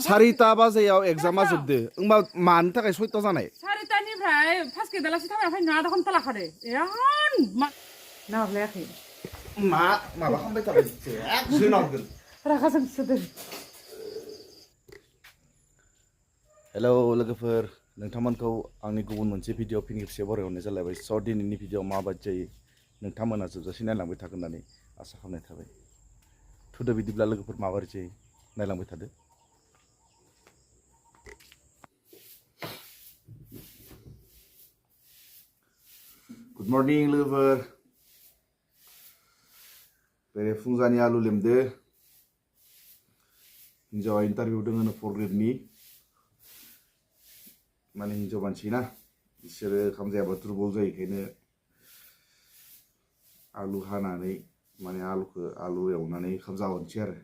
सारिता बाजायाव एग्जामा जोबदो होमबा मानि थाखाय 6ता जानाय सारितानिफ्राय फार्स्ट गेदालासि थाबायना फैनो आधा घन्टा लाखादो इयान नाहरलायाखै मा माबा खालामबाय थाबाय जोनांगोन रागा जोंसोदो हेलौ लोगोफोर नोंथांमोनखौ आंनि गुबुन मोनसे भिडिअ फिन खेबसे बरायहरनाय जालायबाय स दिनैनि भिडिअ माबायदि जायो नोंथांमोना जोबजासे नायलांबाय थागोन होननानै आसा खालामनाय थाबाय थुदो बिदिब्ला लोगोफोर माबोरै जायो नायलांबाय थादो गुड मर्निं लोगोफोर बेरे फुंजानि आलु लेमदो हिन्जावा इन्टारभिउ दङ नो 4 ग्रेडनि माने हिन्जाव मानसि ना बिसोरो ओंखाम जायाबा दुरबल जायो बेखायनो आलु हानानै माने आलु एवनानै ओंखाम जाहोनोसै आरो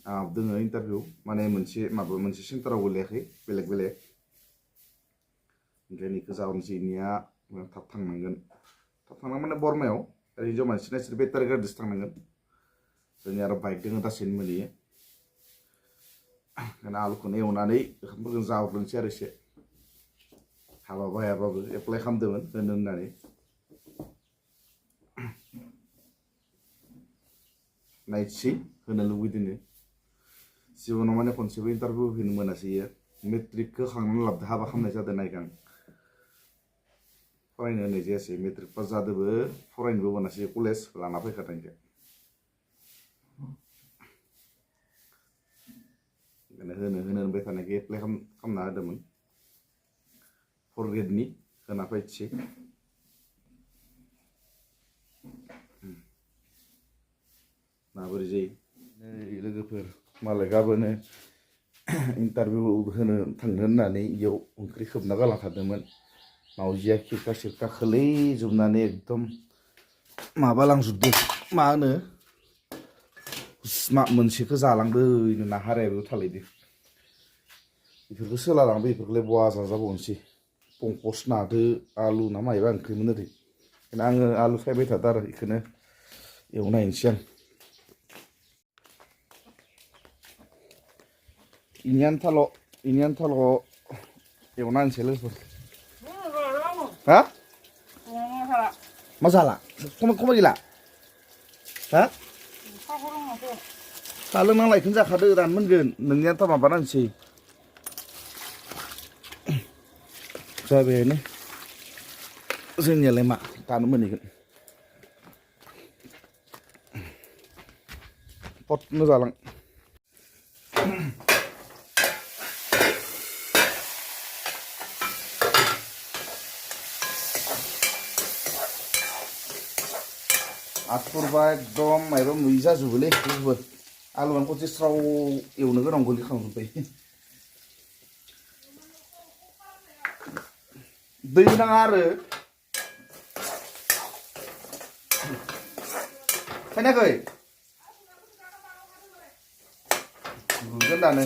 आंहाबो दङ इन्टारभिउ माने मोनसे सेन्टाराव गोलैयाखै बेलेग ओंखायनो इखौ जाहोनोसै इनिया थाब थांनांगोन माने बरमायाव हिन्जाव मानसिना इसोर बेटारि गारिजोंसो थांनांगोन जोंनि आरो बाइक दङ दासेनो मोनहैयो ओंखायनो आलुखौनो एवनानै ओंखामफोरखौ जाहोग्रोनोसै आरो एसे हाबाबो हायाबाबो एप्लाइ खालामदोंमोन होनो होननानै नायसै होनो लुबैदोंनो जिबनाव माने खनसेबो इन्टारभिउ होनो मोनासै मेट्रिकखौ खांनानै लाबोदो हाबा खालामनाय जादों नायगां फरायनो होनाय जायासै मेट्रिक पास जादोंबो फरायनोबो मोनासै कलेज लाना फैखादों इखौ होनो होनबाय थानायखौ एप्लाइ खालामना होदोंमोन 4 ग्रेडनि होना फैसै माबोरै जायो नै लोगोफोर मालाय गाबोनो इन्टारभिउ होनो थांनो होननानै इयाव ओंख्रि खोबना गालांखादोंमोन मावजिया खिरखा खोलैजोबनानै एकदम माबालांजोबदों मा होनो मोनसेखौ जालांदो ना हारायाबो थालायदो बेफोरखौ सोलालांबाय बेफोरखौलाय बहा जाजाबावनोसै पंकस नादो आलु ना मायबा ओंख्रिमोन ओरै ओंखायनो आङो आलु सायबाय थादों आरो बेखौनो एवनायनोसै आं इनि आन्थाल' एवना होनोसै लोगोफोर हा मा जाला खमाय गैला हा सा लोंनांला इखौनो जाखादो रानमोनगोन नोंनि आन्था माबाना होनोसै जाबायानो जोंनियालाय मा दानो मोनहैगोन पटनो जालां आथुरबा एकदम मायबा मुयि जाजोबोलै लोगोफोर आलुआनो खनसे स्राव एवनो गोनां गोलैखांजोब्बाय दै नाङा आरो खोनायाखै गुगोन दानो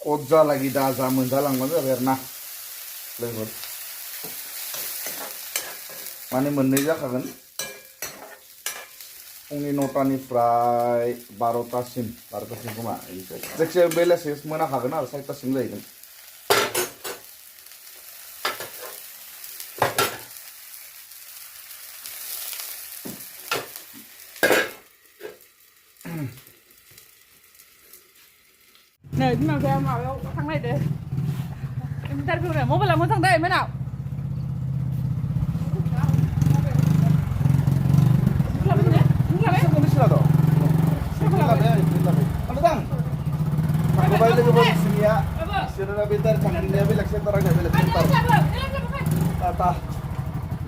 अजा लागि दाजा मोनजालांबानो जाबाय आरो ना लोगोफोर माने मोननै जाखागोन फुंनि 9टानिफ्राय 12टासिम खोमा जायखिजाया बेलासि मोनाखागोन आरो 4टासिम जाहैगोन नै बिमा बिफाया माबायाव थांनायदो इन्टारभिउनो मबाइला मोजां दै मोनाव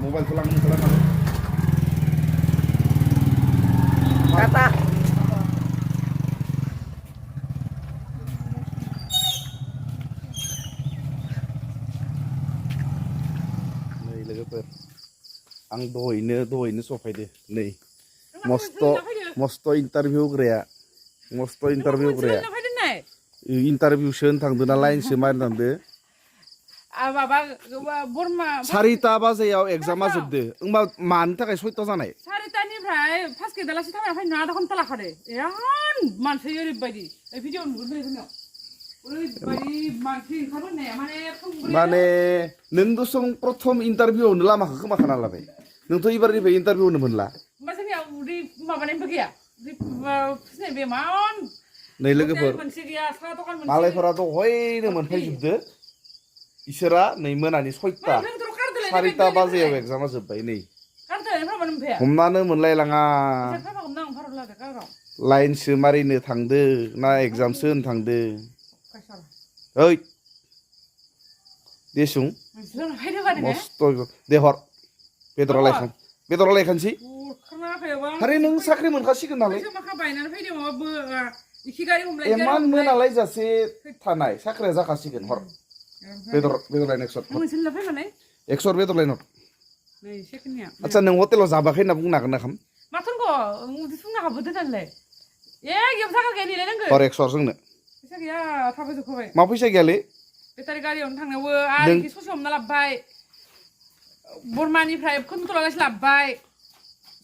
mobile lang kata नै लोगोफोर आं दहायनो सफायदो नै मस्त इन्टारभिउ होग्राया मस्त इन्टारभिउ होग्राया फैदोंनाय इन्टारभिउसो होनो थांदो ना लाइनसो मारिनो थांदो माबा बरमा 4टा बाजायाव एग्जामा जोबदो होमबा मानि थाखाय 6टा जानाय 4टानिफ्राय फार्स्ट गेदालासि थाबायना फैनो आधा घन्टा लाखादो इमान मानसि ओरैबायदि ओइ भिडिअ नुगोन बेखौनो ओरैबायदि मानसि ओंखारबोनाया माने नों दसं प्रथम इन्टारभिउआवनो लामाखौ खोमाखाना लाबाय नोंथ' एबारनिफ्राय इन्टारभिउ होनो मोनला होमबा जोंनिया उदै माबानायबो गैया फिसिनाय बेमान नै लोगोफोर मोनसे गैया साहा दखान मोनसे मालायफोराथ' हयनो मोनफैजोबदो इसोरा नै मोनानि 6टा 4टा बाजायाव एग्जामा जोब्बाय नै हमनानो मोनलायलाङा लाइनसो मारिनो थांदो ना एग्जामसो होनो थांदो ओइ देसुं मस्त दे हर बेदरा लायखानोसै आरे नों साख्रि मोनखासिगोन नालाय इमान मोनालायजासे थानाय साख्रिया जाखासिगोन हर बेदर लायनो 100 बेदर लायनो आच्छा नों हटेलाव जाबाखै होनना बुंनो हागोन ना खाम हर 100 जोंनो मा फैसा गैयालै बेटारि गारियावनो थांनायावबो आरो ससे हमना लाबबाय बरमानिफ्राय खोमथलागासि लाबबाय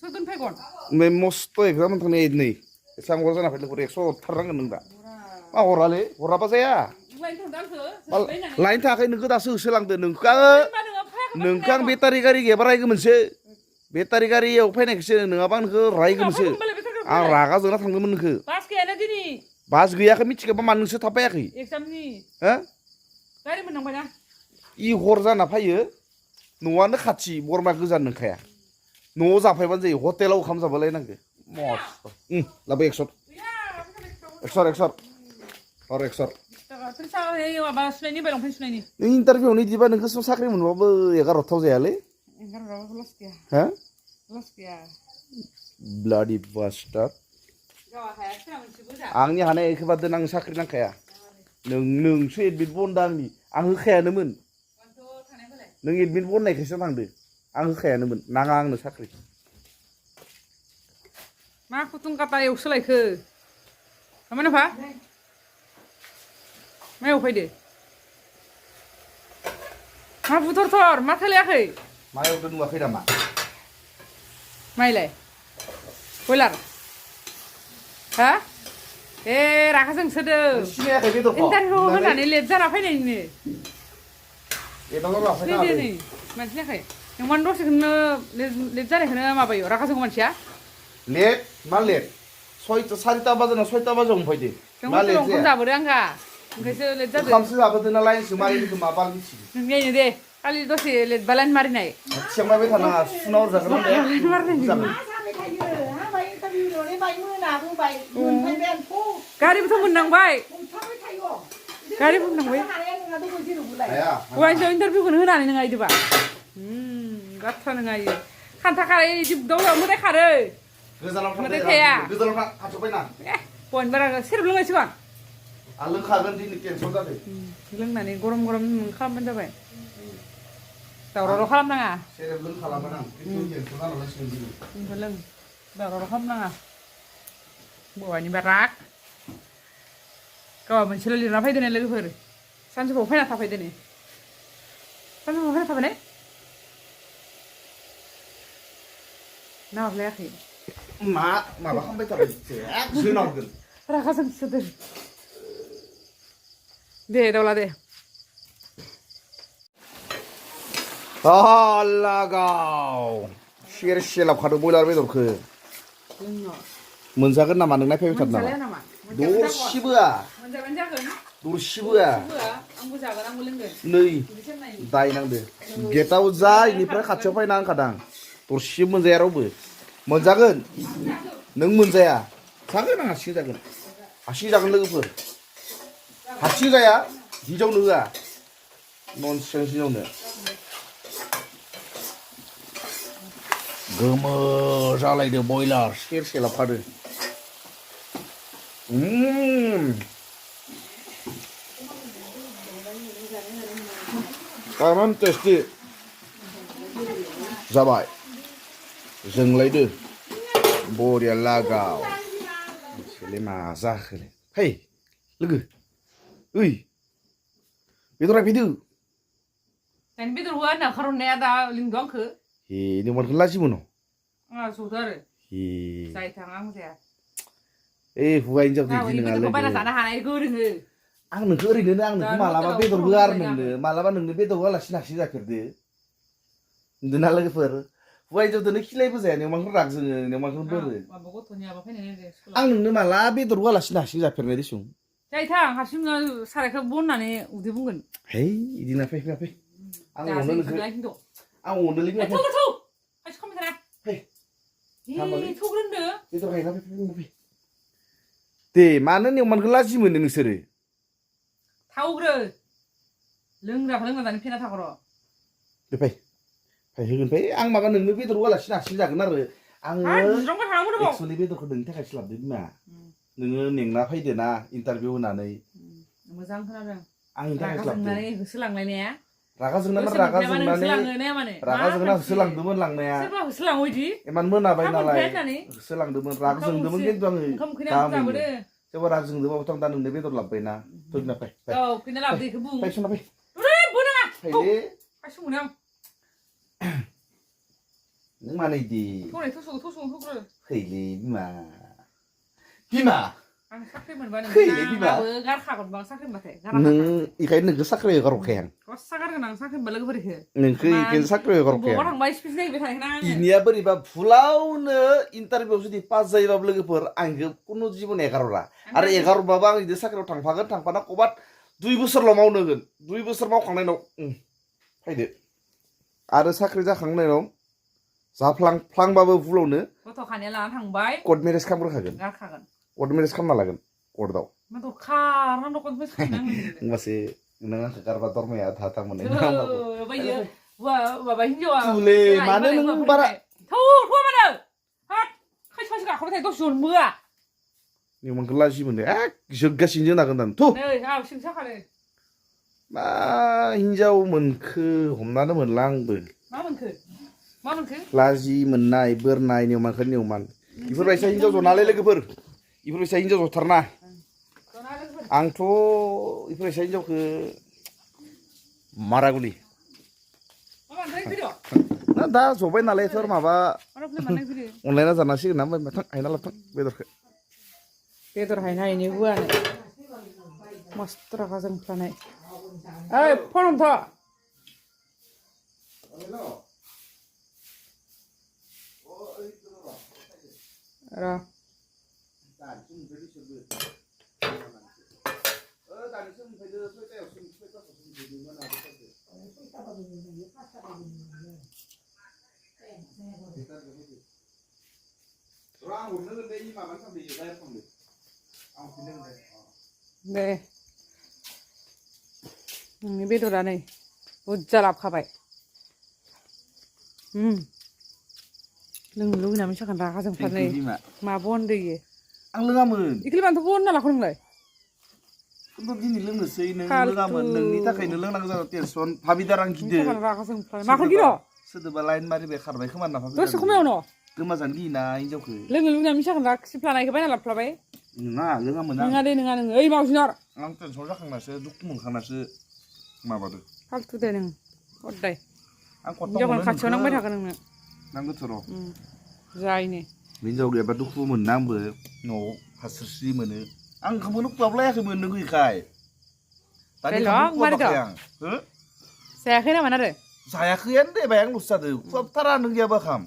सोरदोन फैगोन नै मस्त एग्जाम थांनाय नै एसां हर जाना फैदों 100 हरथारनांगोन नों दा मा हरालै हराबा जाया लाइन थाखाय नोंखौ दासो होसोलांदो नोंखौ आं बेटारि गारि गैयाबा रायगोमोनसो बेटारि गारियाव फैनायखौसो नङाबा नोंखौ रायगोमोनसो आं रागा जोंना थांदोंमोन नोंखौ बास गैयाखै मिथिखाबा मानो नोंसो थाब फैयाखै हो गारि मोननांबायना इ हर जाना फैयो न'आनो खाथि बरमा गोजान नंखाया न'आव जाफैबानो जायो हटेलाव ओंखाम जाबालायनांगो मस्त लाबो 100 हर 100 नों इन्टारभिउआवनो इदिबा नोंखौ साख्रि मोनबाबो 11,000 जायालै हो ब्लाडि बास्टार्ड आंनि हानायखौ बाद दोन आं साख्रि नांखाया नोंसो एडमिट बनदा आं होखायानोमोन नों एडमिट बननायखायसो थांदो आं होखायानोमोन नाङा आंनो साख्रि मा खुथुं काटा एवसोलायखो मामोनफा मा एवफैदो मा बुथरथर मा थोलायाखै मा एवदो नुवाखै नामा माइलाय बयलार हा ए रागा जोंसोदो सिनायाखै बेदरखौ इन्टारभिउ होनानै लेट जाना फैनायनो एदावला लाफैनो नै मानसिनाखै नोंमान दसेखौनो लेट जानायखौनो माबायो रागा जोंगौ मानसिया लेट मा लेट 4टा बाजाना 6टा बाजायाव मोनफैदो मा लेट ओंखाम जाबोदो आंहा ओंखायसो लेट जादों ओंखामसो जाबोदो ना लाइनसो मारिनो माबा मिथियो नोंनियानो दे खालि दसे लेट बा लाइन मारिनाय सेंबाय थानाङा सुना हरजागोन गारिबोथ' मोननांबाय गारिबो मोननांबाय हौवानिसायाव इन्टारभिउखौनो होनानै नोङा इदिबा बाथ्रा नोङा इयो खान्था खारै इदि दावराव मोदाय खारो मोदाय थाया बयनि बारा सेरेब लोंनायसिगोन आं लोंखागोन दिनै केन्सेल जादों लोंनानै गरम खालामबानो जाबाय दावराव खालामनाङा सेरेब लोंखालामगोन आं केन्सेल जानांसिगोन दिनै लों दावराव खालामनाङा बयनि बाराग गावा मोनसेल' लिरना फैदों लोगोफोर सानजौफुआव फैना थाफैदो नै सानजौफुआव फैना थाफैनाय ना हरलायाखै माबा खालामबाय थाबाय जोनावगोन रागा जोंसोदों दे दावला दे लागाव सेरसे लाबखादों बयलार बेदरखौ मोनजागोन नामा नोंना फैबाय थादों नामा दरसिबोआ नै दायनांदो गेटआव जा इनिफ्राय खाथियाव फैना होनखादां दरसिबो मोनजाया रावबो मोनजागोन नों मोनजाया जागोन आं हारसिं जागोन लोगोफोर हारसिं जाया हिजावनो होआ ननसेन्स हिजावनो गोमो जालायदो बयलार सेरसे लाबखादो गाराम टेस्टि जाबाय जोंलायदो बरिया लागाव सोले मा जाखोलै फै लोगो ओइ बेदरा फैदो दानि बेदर होआ होनना खार'ननाया दा लिंदों आंखो हे नोंमानखौ लाजिमोन आंहा संदो आरो हे जाय थाङा आं जाया ए हौवा हिनजाव आं बिदि नङा बेदरखौ बायना लोगो जानो हानाय गोरोङो आं नोंखौ ओरैनो आं नोंखौ मालाबा बेदर होआ आरो नोंनो मालाबा नोंनो बेदर होआलासिनो हारसिं जाफेरदो होनदोंना लोगोफोर हौवा हिनजावदोनो खिलायबो जाया नोंमाखौ राग जोङो नोंमाखौ बोरो माबा गथ'नि माबा फैनाय आं नोंनो माला बेदर होआलासिनो हारसिं जाफेरनाय दिसुं जाय थां हारसिं सारायखौ बननानै उदै बुंगोन है इदिना फै फै आं अनो नोंखौ आं अनो लोगो थौ थौ खायसे खालामबाय थाना फै हे थौग्रोनदो बेदर गायना फै दे मानो नोंमानखौ लाजि मोनो नोंसोरो थावग्रो लोंग्राखौ लोंना दानि फेना थागर' दे फै होगोन फै आं माबा नोंनो बेदर होआलासिनो हारसिं जागोन आरो आङो एक्सुवेलि बेदरखौ नोंनि थाखायसो लाबोदो बिमा नोङो मेंना फैदो ना इन्टारभिउ होनानै मोजां खोनादों आंनि थाखायसो लाबोदो होसोलांलायनाया रागा जोंना होसोलांदोंमोन लांनाया सोरबा होसोलाङो इदि इमान मोनाबाय नालाय होसोलांदोंमोन राग जोंदोंमोन खिन्थु आङो गाहामैनो जेबो राग जोंदोंबाबोथ' आं दा नोंनो बेदर लाबोबायना फैना फै औ फैना लाबोदो इखौ बुं फै सना फै बोनाङा फैले खायसे मोनो आं नों मानो इदि थौग्रो फैले बिमा बिमा आं साख्रि मोनबा नोंबो गारखागोन बा साख्रि मोनबाथाय नों इखायनो नोंखौ साख्रि हगारखाया आं गस्सा गारगोन आं साख्रि मोनबा लोगोफोरखो नोंखौ इखायनो साख्रि हगारखाया बबावबा थांबा स्पिच नायबाय थागोन आं इनिया बोरैबा भुलावनो इन्टारभिउ जुदि पास जायोबाबो लोगोफोर आंखौ खुनु जिबन एगार'रा आरो एगार'बाबो आं इदि साख्रियाव थांफाना कबाद 2 बोसोरल' मावनो होगोन 2 बोसोर मावखांनायनि उनाव फैदो आरो साख्रि जाखांनायनि उनाव जाफ्लांबाबो भुलावनो गथ' खानाया लाना थांबाय कर्ट मेरेज खालामग्रोखागोन गारखागोन कर्ट मेरेज खालामना लागोन कर्टआव मा दरखार मा कर्ट मेरेज खालामनांगौ होमबासो नों आंखौ गारबा दरमाया था मोननाय माबा हिनजावा थुले मानो नों बारा थौ मानो हाट खायसे गाखोबाय थायो दसे मोआ नोंमानखौ लाजि मोनो जोगगासिनो जोनागोन दां थु नै आं सिंसा खारो मा हिनजाव मोनखो हमनानै मोनला आंबो मा मोनखो लाजि मोननाय बोरनाय नियमान इफोरबायसा हिनजाव जनालै लोगोफोर इफोरबायसा हिनजाव जथारना आंथ' इफोरबायसा हिनजावखौ मारागुलि ना दा जबाय नालाय सोर माबा अनलाइना जानांसिगोन ना ओमफ्राय थां हायना लाबथां बेदर हायना हायनि हुआनो मस्त रागा जोंफ्लानाय ओइ फन हमथ' र' दे नोंनि बेदरा नै बुरजा लाबोखाबाय लोंनो लुगैना मिसाखान रागा जोंफ्लानै मा बन दैयो आं लोङामोन इखौलाय मानोथो बन होनना लाखो नोंलाय खिन्थु दिनै लोंनोसै नों लोङामोन नोंनि थाखायनो लोंनांगौ जादों टेनसन भाबिदार आं गिदो रागा जोंफ्लानाय माखौ गिर' सोदोबा लाइन मारिबाय खारबाय खोमा ना दसे खमायावनो गोमाजानो गियोना हिनजावखौ लोंनो लुगैना मिसाखान रागा खिफ्लानायखौ बायना लाबोफ्लाबाय नङा लोङामोन आं नङा दे नङा नोङो ओइ मावजिनार आं टेनसन जाखांनासो दुखु मोनखांनासो माबादो फालतु दे नों हदाय आं हिनजावखौनो खाथियाव नांबाय थागोन नोंनो नांगौथ' र' जायनो हिनजाव गैयाबा दुखु मोनो आंबो न'आव हास्रिस्रि मोनो आं ओंखामखौनो खुहाबलायाखैमोन नों गैखाय जायाखै नामा आरो जायाखैयानो दे बाय आं लसो जादों खुहाबथारा नों गैयाबा खाम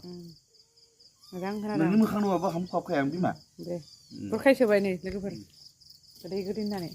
मोजां खोनादों नोंनि मोखां नुवाबा खाम खुहाबखाया आं बिमा दे बुरखायसोबाय नै लोगोफोर गोदै होननानै